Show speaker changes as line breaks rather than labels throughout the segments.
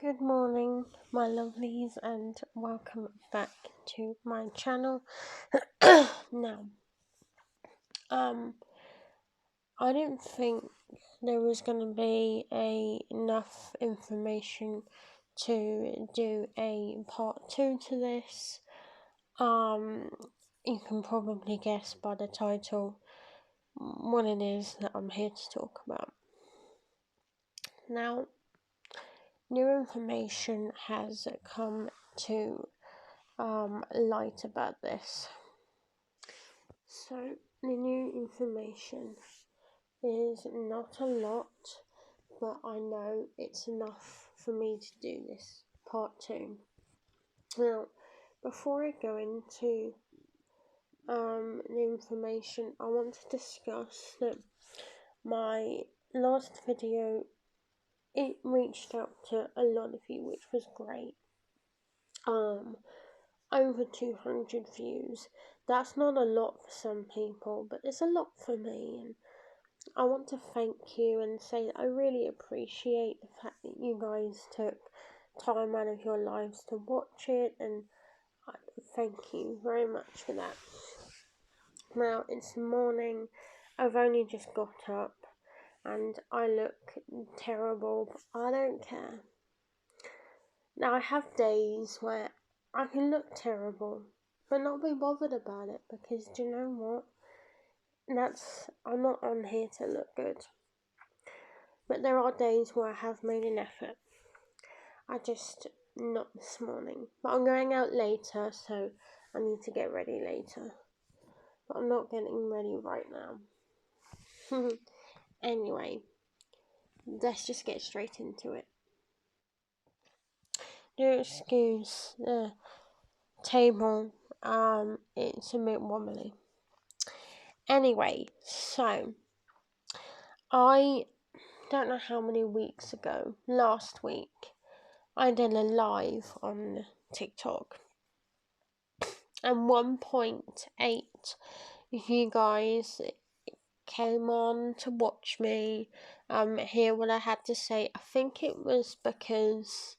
Good morning, my lovelies, and welcome back to my channel. Now, I didn't think there was going to be enough information to do a part 2 to this. You can probably guess by the title what it is that I'm here to talk about. Now, new information has come to light about this. So the new information is not a lot, but I know it's enough for me to do this part 2. Now, before I go into the information, I want to discuss that my last video, it reached out to a lot of you, which was great. Over 200 views. That's not a lot for some people, but it's a lot for me, and I want to thank you and say that I really appreciate the fact that you guys took time out of your lives to watch it, and I thank you very much for that. Now, it's morning, I've only just got up, and I look terrible, but I don't care. Now, I have days where I can look terrible, but not be bothered about it, because do you know what? I'm not on here to look good. But there are days where I have made an effort. Not this morning. But I'm going out later, so I need to get ready later. But I'm not getting ready right now. Anyway, let's just get straight into it. Do excuse the table, it's a bit wobbly. Anyway, so I don't know how many weeks ago, last week, I did a live on TikTok, and 1.8 of you guys came on to watch me, hear what I had to say. I think it was because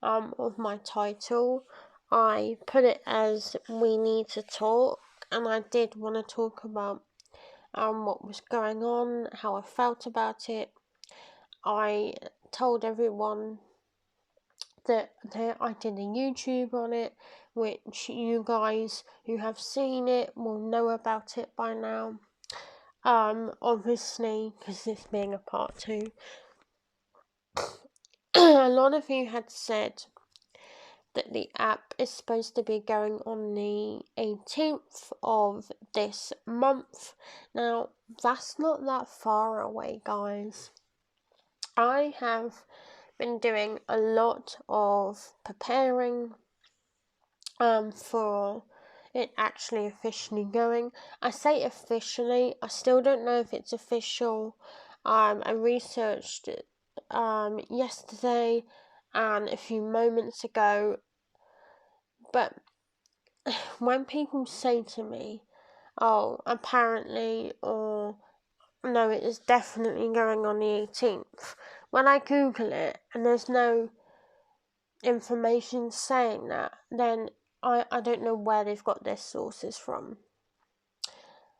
of my title. I put it as "We Need to Talk," and I did want to talk about what was going on, how I felt about it. I told everyone that I did a YouTube on it, which you guys who have seen it will know about it by now. Obviously, because this being a part 2, a lot of you had said that the app is supposed to be going on the 18th of this month. Now, that's not that far away, guys. I have been doing a lot of preparing for it actually officially going. I say officially, I still don't know if it's official. I researched it yesterday and a few moments ago, but when people say to me, "Oh, apparently," or "No, it is definitely going on the 18th," when I Google it and there's no information saying that, then I don't know where they've got their sources from.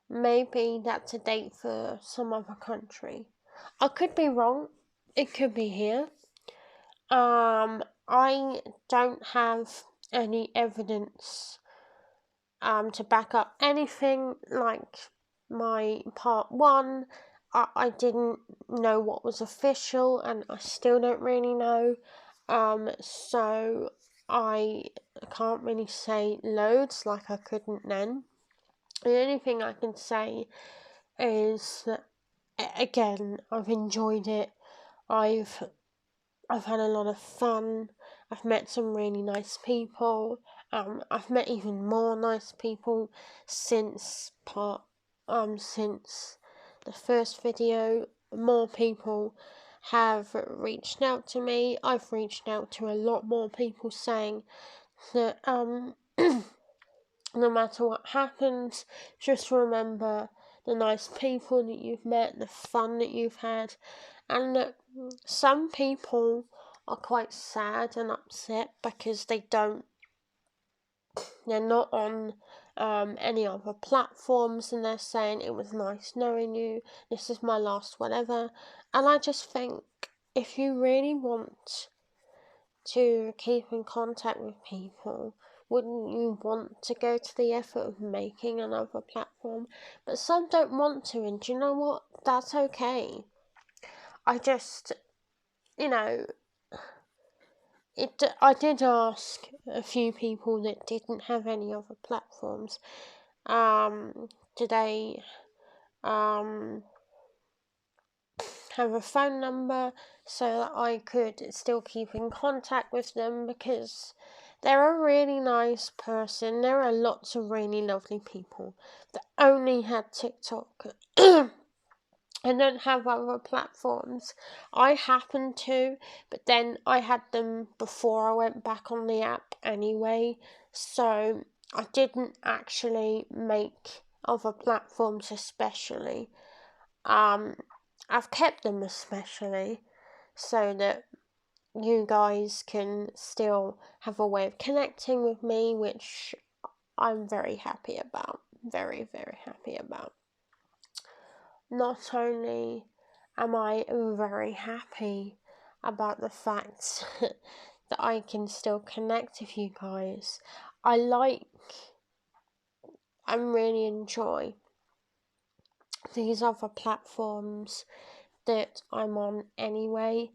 Maybe that's a date for some other country. I could be wrong. It could be here. I don't have any evidence to back up anything. Like my part 1, I didn't know what was official, and I still don't really know. So I can't really say loads like I couldn't then. The only thing I can say is that, again, I've enjoyed it. I've had a lot of fun. I've met some really nice people. I've met even more nice people since the first video. More people have reached out to me. I've reached out to a lot more people saying that no matter what happens, just remember the nice people that you've met, the fun that you've had, and that some people are quite sad and upset because they're not on any other platforms, and they're saying it was nice knowing you, this is my last whatever. And I just think, if you really want to keep in contact with people, wouldn't you want to go to the effort of making another platform? But some don't want to, and do you know what? That's okay. I just, you know, I did ask a few people that didn't have any other platforms, today, have a phone number so that I could still keep in contact with them, because they're a really nice person. There are lots of really lovely people that only had TikTok and don't have other platforms. I happen to, but then I had them before I went back on the app anyway, so I didn't actually make other platforms especially. I've kept them especially so that you guys can still have a way of connecting with me, which I'm very happy about. Very, very happy about. Not only am I very happy about the fact that I can still connect with you guys, I really enjoy these other platforms that I'm on anyway,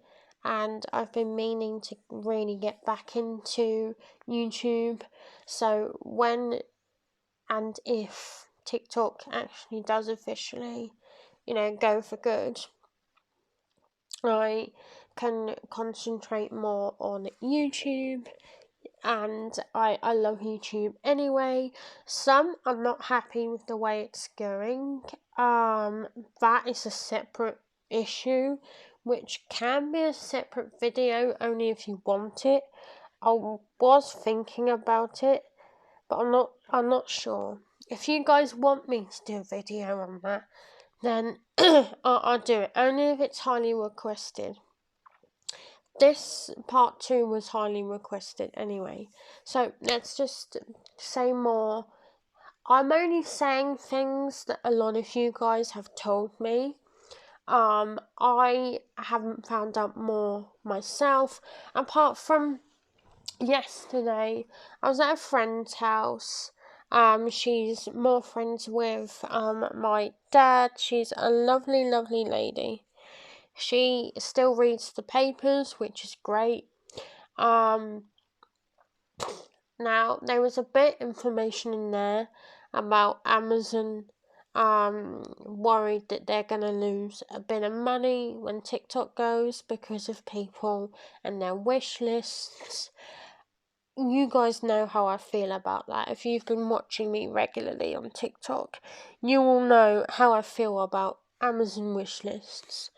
and I've been meaning to really get back into YouTube. So when and if TikTok actually does officially, go for good, I can concentrate more on YouTube. And I love YouTube anyway. Some are not happy with the way it's going. That is a separate issue, which can be a separate video only if you want it. I was thinking about it, but I'm not sure. If you guys want me to do a video on that, then I'll do it, only if it's highly requested. This part 2 was highly requested anyway, so let's just say more. I'm only saying things that a lot of you guys have told me. I haven't found out more myself, apart from yesterday. I was at a friend's house. She's more friends with my dad. She's a lovely, lovely lady. She still reads the papers, which is great. Now, there was a bit information in there about Amazon worried that they're going to lose a bit of money when TikTok goes because of people and their wish lists. You guys know how I feel about that. If you've been watching me regularly on TikTok, you will know how I feel about Amazon wish lists.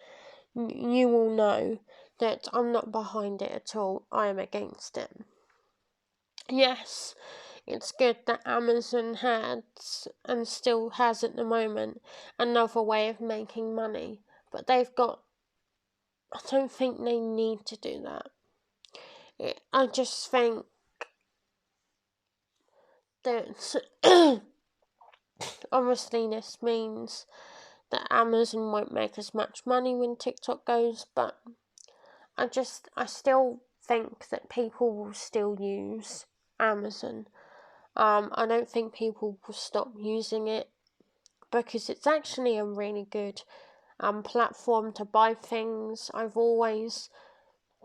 You will know that I'm not behind it at all. I am against it. Yes, it's good that Amazon had, and still has at the moment, another way of making money. But I don't think they need to do that. I just think that obviously this means that Amazon won't make as much money when TikTok goes, but I still think that people will still use Amazon. I don't think people will stop using it, because it's actually a really good platform to buy things. I've always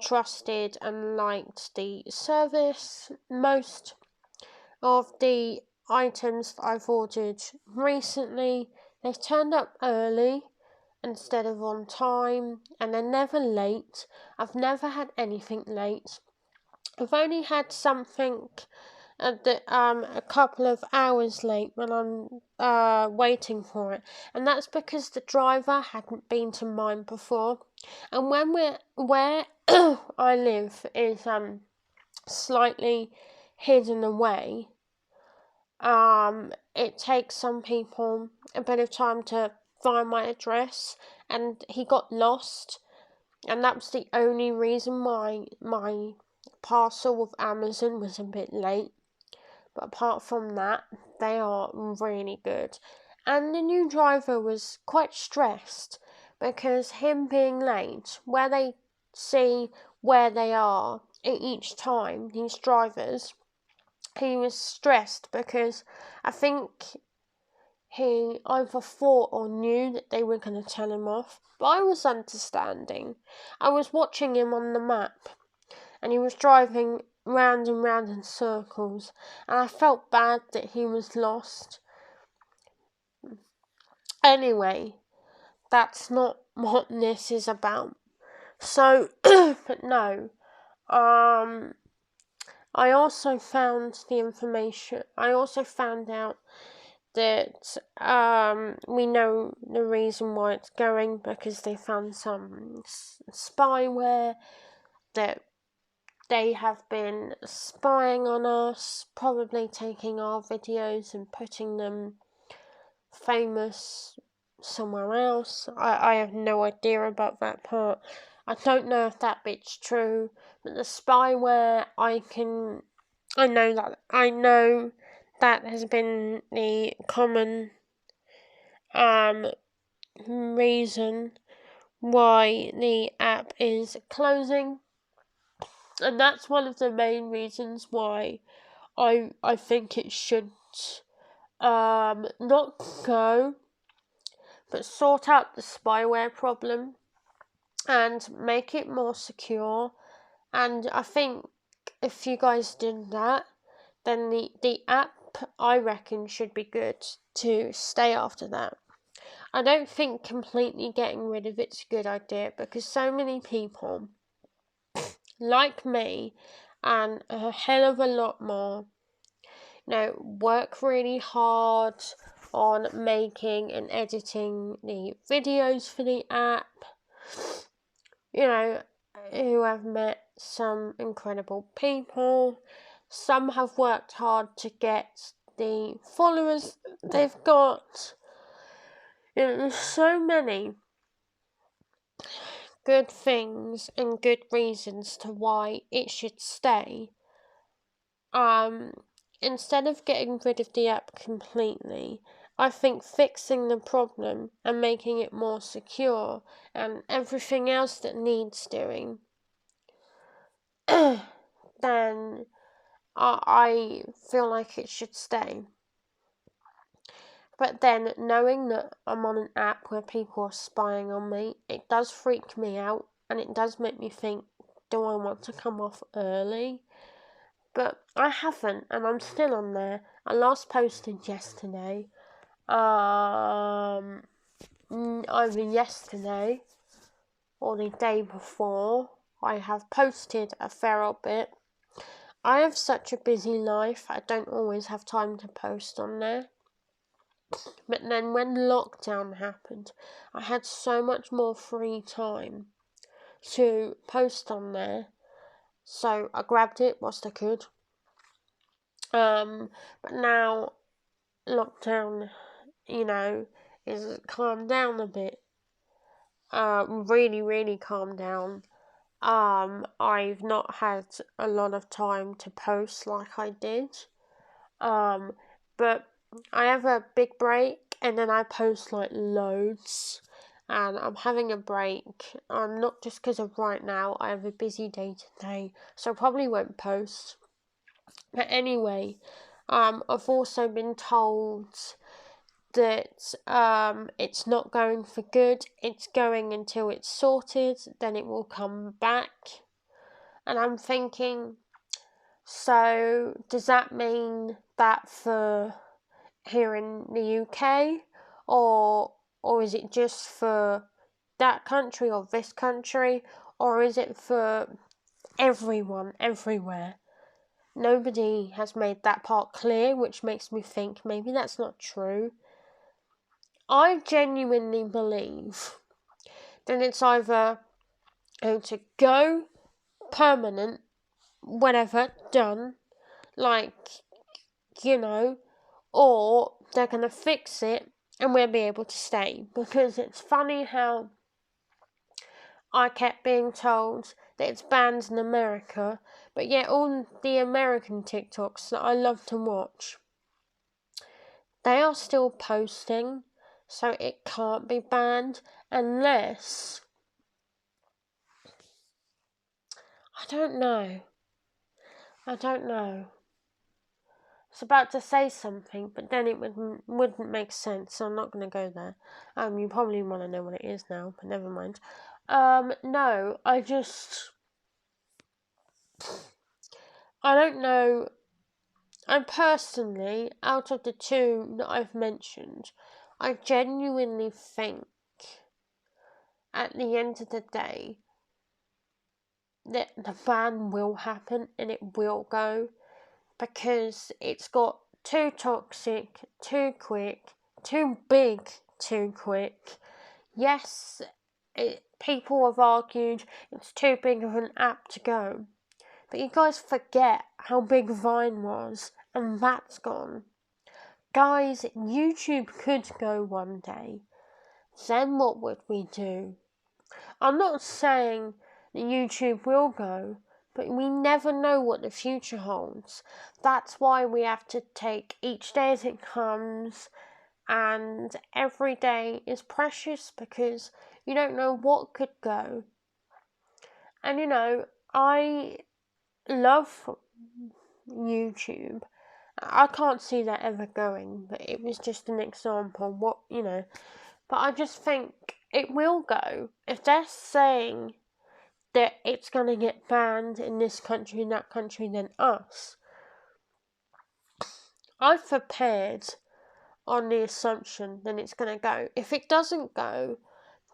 trusted and liked the service. Most of the items that I've ordered recently, they've turned up early instead of on time, and they're never late. I've never had anything late. I've only had something a couple of hours late when I'm waiting for it, and that's because the driver hadn't been to mine before. And where I live is slightly hidden away, it takes some people a bit of time to find my address, and he got lost. and that's the only reason why my parcel with Amazon was a bit late. But apart from that, they are really good. And the new driver was quite stressed because him being late, where they see where they are each time, these drivers, he was stressed because I think he either thought or knew that they were going to tell him off. But I was understanding. I was watching him on the map and he was driving round and round in circles, and I felt bad that he was lost. Anyway, that's not what this is about. So, but no, I also found the information. I also found out that we know the reason why it's going, because they found some spyware that they have been spying on us, probably taking our videos and putting them famous somewhere else. I have no idea about that part. I don't know if that bit's true, but the spyware I know that has been the common reason why the app is closing. And that's one of the main reasons why I think it should not go, but sort out the spyware problem and make it more secure. And I think if you guys did that, then the app, I reckon, should be good to stay after that. I don't think completely getting rid of it's a good idea, because so many people like me and a hell of a lot more, work really hard on making and editing the videos for the app, who have met some incredible people. Some have worked hard to get the followers they've got. There's so many good things and good reasons to why it should stay. Instead of getting rid of the app completely, I think fixing the problem and making it more secure and everything else that needs doing, then I feel like it should stay. But then, knowing that I'm on an app where people are spying on me, it does freak me out, and it does make me think, do I want to come off early? But I haven't, and I'm still on there. I last posted yesterday. Either yesterday or the day before. I have posted a fair old bit. I have such a busy life, I don't always have time to post on there. But then when lockdown happened, I had so much more free time to post on there. So I grabbed it whilst I could. But now lockdown, is calmed down a bit. Really, really calmed down. I've not had a lot of time to post like I did. But I have a big break and then I post like loads. And I'm having a break. Not just because of right now, I have a busy day today, so I probably won't post. But anyway, I've also been told that it's not going for good. It's going until it's sorted, then it will come back. And I'm thinking, so does that mean that for here in the UK, or is it just for that country or this country, or is it for everyone everywhere? Nobody has made that part clear, which makes me think maybe that's not true. I genuinely believe that it's either going to go permanent, whenever done, or they're going to fix it and we'll be able to stay. Because it's funny how I kept being told that it's banned in America, but yet all the American TikToks that I love to watch, they are still posting, so it can't be banned unless, I don't know. I was about to say something, but then it wouldn't make sense, so I'm not going to go there. You probably want to know what it is now, but never mind. No, I don't know. And personally, out of the two that I've mentioned, I genuinely think at the end of the day that the ban will happen and it will go, because it's got too toxic, too quick, too big, too quick. Yes, people have argued it's too big of an app to go, but you guys forget how big Vine was, and that's gone. Guys, YouTube could go one day. Then what would we do? I'm not saying that YouTube will go, but we never know what the future holds. That's why we have to take each day as it comes, and every day is precious because you don't know what could go. And I love YouTube. I can't see that ever going, but it was just an example. But I just think it will go. If they're saying that it's going to get banned in this country and that country, then us, I've prepared on the assumption that it's going to go. If it doesn't go,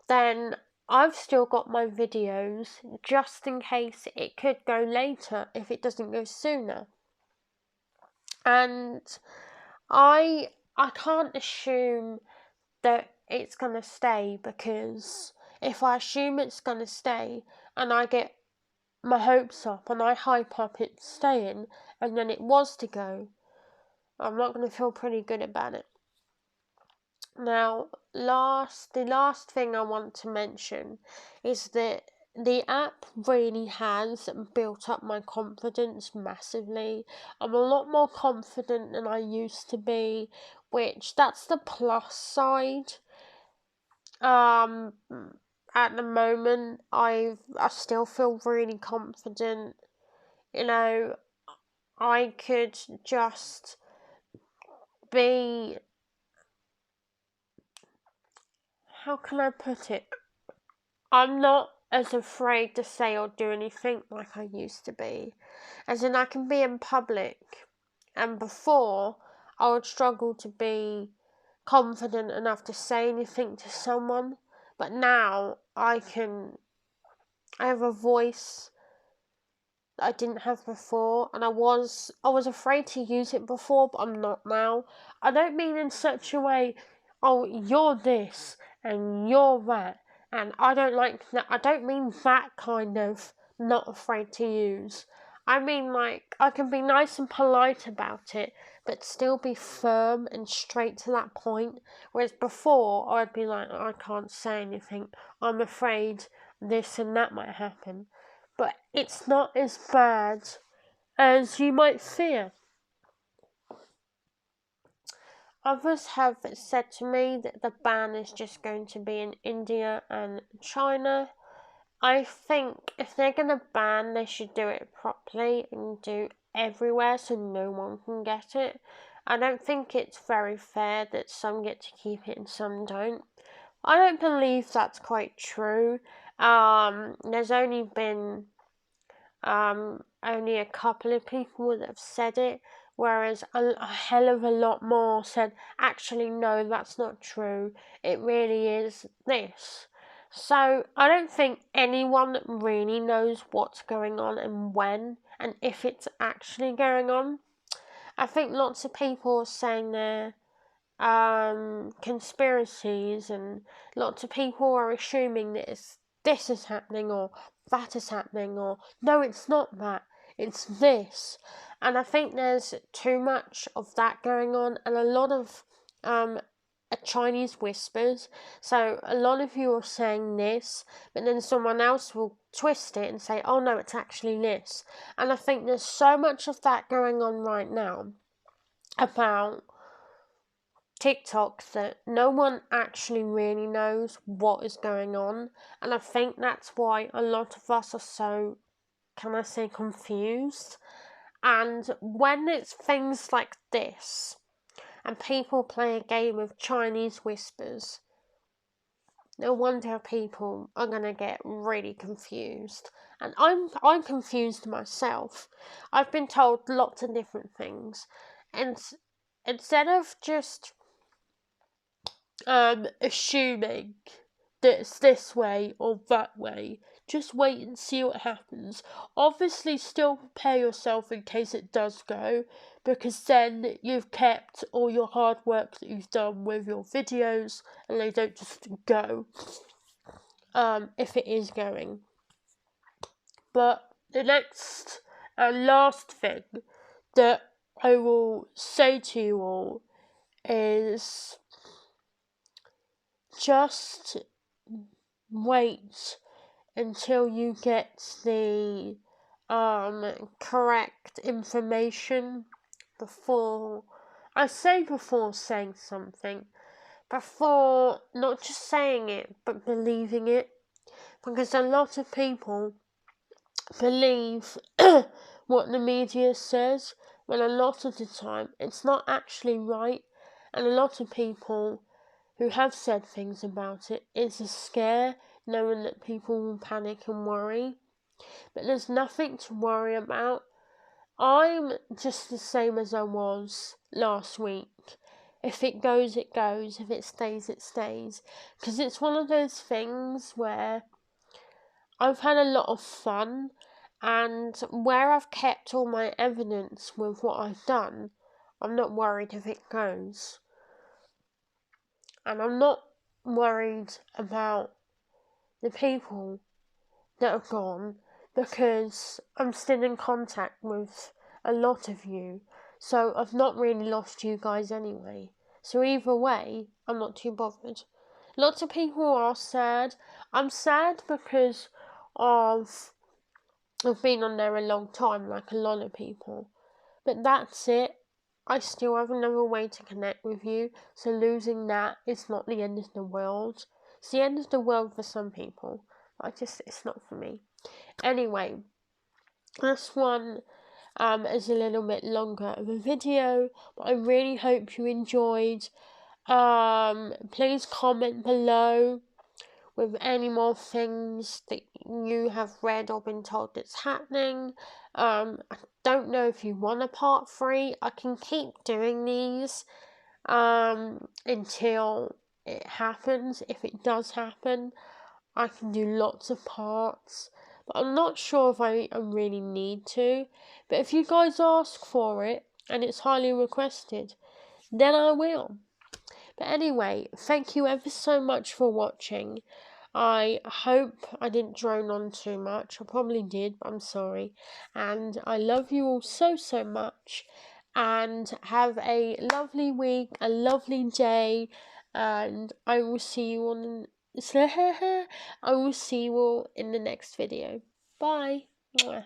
then I've still got my videos just in case it could go later if it doesn't go sooner. And I can't assume that it's going to stay, because if I assume it's going to stay and I get my hopes up and I hype up it staying and then it was to go, I'm not going to feel pretty good about it. Now, the last thing I want to mention is that the app really has built up my confidence massively. I'm a lot more confident than I used to be, which that's the plus side. At the moment, I still feel really confident. I could just be, how can I put it? I'm not as afraid to say or do anything like I used to be. As in, I can be in public, and before I would struggle to be confident enough to say anything to someone, but now I have a voice that I didn't have before, and I was afraid to use it before, but I'm not now. I don't mean in such a way, oh, you're this and you're that, and I don't like that. I don't mean that kind of not afraid to use. I mean, like, I can be nice and polite about it, but still be firm and straight to that point. Whereas before, I'd be like, I can't say anything. I'm afraid this and that might happen. But it's not as bad as you might fear. Others have said to me that the ban is just going to be in India and China. I think if they're going to ban, they should do it properly and do everywhere so no one can get it. I don't think it's very fair that some get to keep it and some don't. I don't believe that's quite true. There's only been only a couple of people that have said it, whereas a hell of a lot more said, actually, no, that's not true. It really is this. So I don't think anyone really knows what's going on and when and if it's actually going on. I think lots of people are saying they're conspiracies, and lots of people are assuming that this is happening or that is happening, or no, it's not that, it's this. And I think there's too much of that going on, and a lot of a Chinese whispers. So a lot of you are saying this, but then someone else will twist it and say, oh no, it's actually this. And I think there's so much of that going on right now about TikTok that no one actually really knows what is going on. And I think that's why a lot of us are so, can I say, confused. And when it's things like this, and people play a game of Chinese whispers, no wonder people are gonna get really confused. And I'm confused myself. I've been told lots of different things, and instead of just assuming that it's this way or that way, just wait and see what happens. Obviously, still prepare yourself in case it does go, because then you've kept all your hard work that you've done with your videos, and they don't just go. If it is going. But the next and last thing that I will say to you all is just wait until you get the correct information before saying something, before not just saying it but believing it, because a lot of people believe what the media says when a lot of the time it's not actually right, and a lot of people who have said things about it, it's a scare knowing that people will panic and worry, but there's nothing to worry about. I'm just the same as I was last week. If it goes, it goes. If it stays, it stays. Because it's one of those things where I've had a lot of fun, and where I've kept all my evidence with what I've done, I'm not worried if it goes. And I'm not worried about the people that are gone, because I'm still in contact with a lot of you, so I've not really lost you guys anyway. So either way, I'm not too bothered. Lots of people are sad. I'm sad because of I've been on there a long time, like a lot of people. But that's it. I still have another way to connect with you, so losing that is not the end of the world. It's the end of the world for some people, but it's not for me. Anyway, this one is a little bit longer of a video, but I really hope you enjoyed. Please comment below with any more things that you have read or been told that's happening. I don't know if you want a part 3. I can keep doing these until it happens. If it does happen, I can do lots of parts, but I'm not sure if I really need to. But if you guys ask for it and it's highly requested, then I will. But anyway, thank you ever so much for watching. I hope I didn't drone on too much. I probably did, but I'm sorry. And I love you all so, so much. And have a lovely week, a lovely day. And I will see you on I will see you all in the next video. Bye. Mwah.